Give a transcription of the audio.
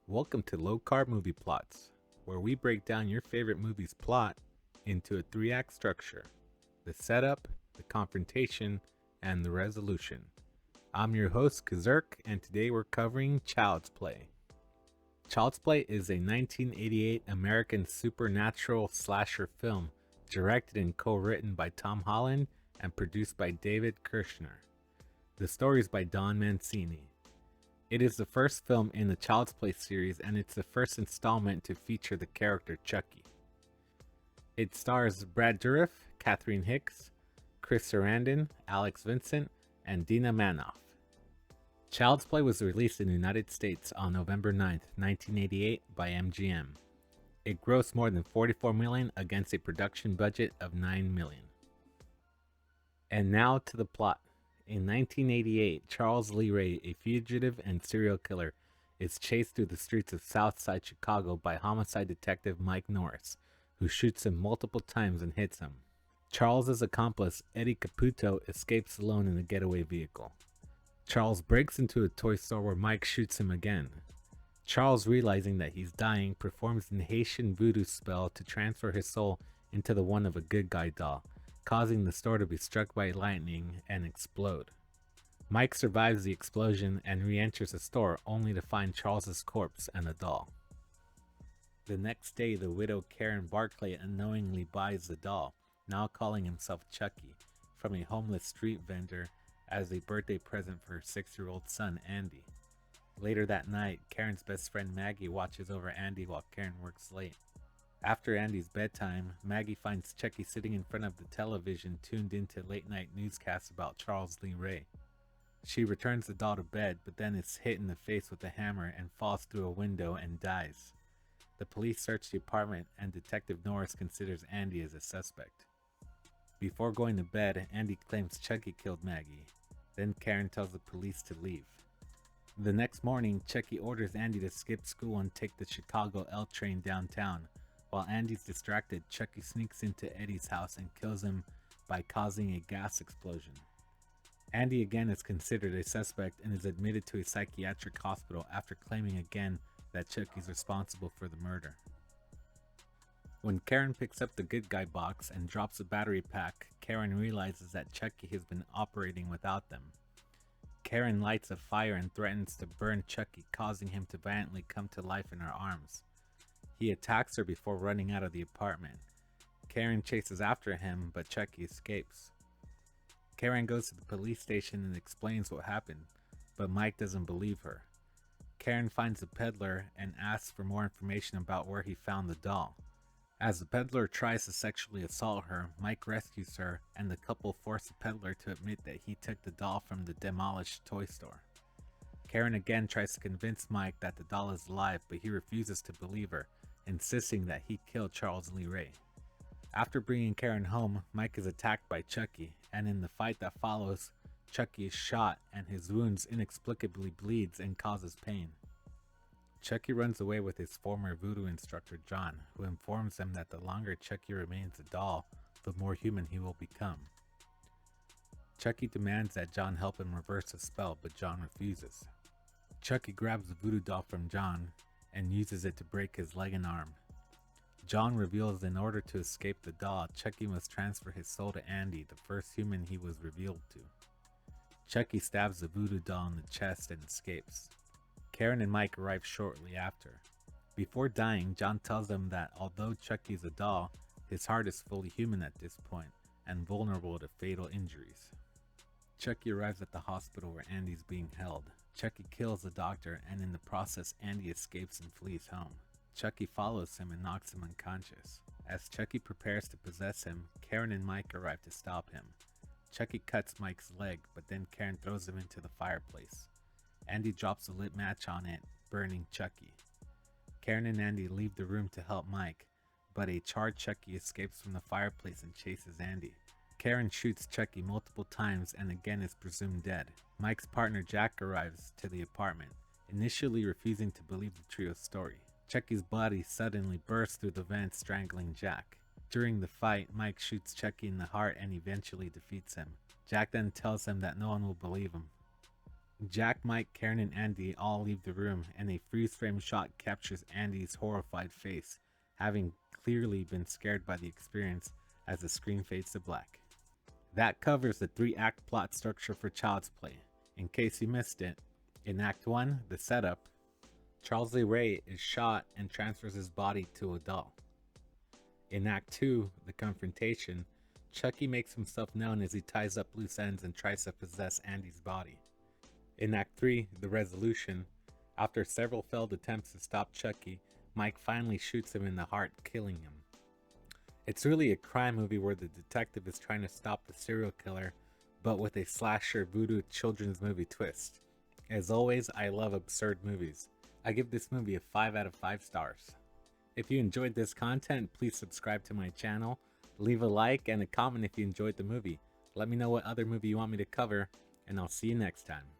Welcome to Low-Carb Movie Plots, where we break down your favorite movie's plot into a 3-act structure: the setup, the confrontation, and the resolution. I'm your host, Kazurk, and today we're covering Child's Play. Child's Play is a 1988 American supernatural slasher film directed and co-written by Tom Holland and produced by David Kirschner. The story is by Don Mancini. It is the first film in the Child's Play series, and it's the first installment to feature the character Chucky. It stars Brad Dourif, Catherine Hicks, Chris Sarandon, Alex Vincent, and Dinah Manoff. Child's Play was released in the United States on November 9, 1988 by MGM. It grossed more than $44 million against a production budget of $9 million. And now to the plot. In 1988, Charles Lee Ray, a fugitive and serial killer, is chased through the streets of Southside Chicago by homicide detective Mike Norris, who shoots him multiple times and hits him. Charles's accomplice, Eddie Caputo, escapes alone in a getaway vehicle. Charles breaks into a toy store where Mike shoots him again. Charles, realizing that he's dying, performs an Haitian voodoo spell to transfer his soul into the one of a good guy doll, causing the store to be struck by lightning and explode. Mike survives the explosion and re-enters the store only to find Charles's corpse and a doll. The next day, the widow Karen Barclay unknowingly buys the doll, now calling himself Chucky, from a homeless street vendor as a birthday present for her 6-year-old son, Andy. Later that night, Karen's best friend Maggie watches over Andy while Karen works late. After Andy's bedtime, Maggie finds Chucky sitting in front of the television tuned into late-night newscasts about Charles Lee Ray. She returns the doll to bed, but then is hit in the face with a hammer and falls through a window and dies. The police search the apartment, and Detective Norris considers Andy as a suspect. Before going to bed, Andy claims Chucky killed Maggie. Then Karen tells the police to leave. The next morning, Chucky orders Andy to skip school and take the Chicago L train downtown. While Andy's distracted, Chucky sneaks into Eddie's house and kills him by causing a gas explosion. Andy again is considered a suspect and is admitted to a psychiatric hospital after claiming again that Chucky's responsible for the murder. When Karen picks up the good guy box and drops a battery pack, Karen realizes that Chucky has been operating without them. Karen lights a fire and threatens to burn Chucky, causing him to violently come to life in her arms. He attacks her before running out of the apartment. Karen chases after him, but Chucky escapes. Karen goes to the police station and explains what happened, but Mike doesn't believe her. Karen finds the peddler and asks for more information about where he found the doll. As the peddler tries to sexually assault her, Mike rescues her, and the couple force the peddler to admit that he took the doll from the demolished toy store. Karen again tries to convince Mike that the doll is alive, but he refuses to believe her, insisting that he killed Charles Lee Ray. After bringing Karen home, Mike is attacked by Chucky, and in the fight that follows, Chucky is shot and his wounds inexplicably bleeds and causes pain. Chucky runs away with his former voodoo instructor John, who informs him that the longer Chucky remains a doll, the more human he will become. Chucky demands that John help him reverse the spell, but John refuses. Chucky grabs the voodoo doll from John and uses it to break his leg and arm. John reveals in order to escape the doll, Chucky must transfer his soul to Andy, the first human he was revealed to. Chucky stabs the voodoo doll in the chest and escapes. Karen and Mike arrive shortly after. Before dying, John tells them that although Chucky is a doll, his heart is fully human at this point and vulnerable to fatal injuries. Chucky arrives at the hospital where Andy's being held. Chucky kills the doctor, and in the process, Andy escapes and flees home. Chucky follows him and knocks him unconscious. As Chucky prepares to possess him, Karen and Mike arrive to stop him. Chucky cuts Mike's leg, but then Karen throws him into the fireplace. Andy drops a lit match on it, burning Chucky. Karen and Andy leave the room to help Mike, but a charred Chucky escapes from the fireplace and chases Andy. Karen shoots Chucky multiple times and again is presumed dead. Mike's partner Jack arrives to the apartment, initially refusing to believe the trio's story. Chucky's body suddenly bursts through the vent, strangling Jack. During the fight, Mike shoots Chucky in the heart and eventually defeats him. Jack then tells him that no one will believe him. Jack, Mike, Karen, and Andy all leave the room, and a freeze frame shot captures Andy's horrified face, having clearly been scared by the experience as the screen fades to black. That covers the 3-act plot structure for Child's Play. In case you missed it, in Act 1, the setup, Charles Lee Ray is shot and transfers his body to a doll. In Act 2, the confrontation, Chucky makes himself known as he ties up loose ends and tries to possess Andy's body. In Act 3, the resolution, after several failed attempts to stop Chucky, Mike finally shoots him in the heart, killing him. It's really a crime movie where the detective is trying to stop the serial killer, but with a slasher voodoo children's movie twist. As always, I love absurd movies. I give this movie a 5 out of 5 stars. If you enjoyed this content, please subscribe to my channel, leave a like and a comment if you enjoyed the movie. Let me know what other movie you want me to cover, and I'll see you next time.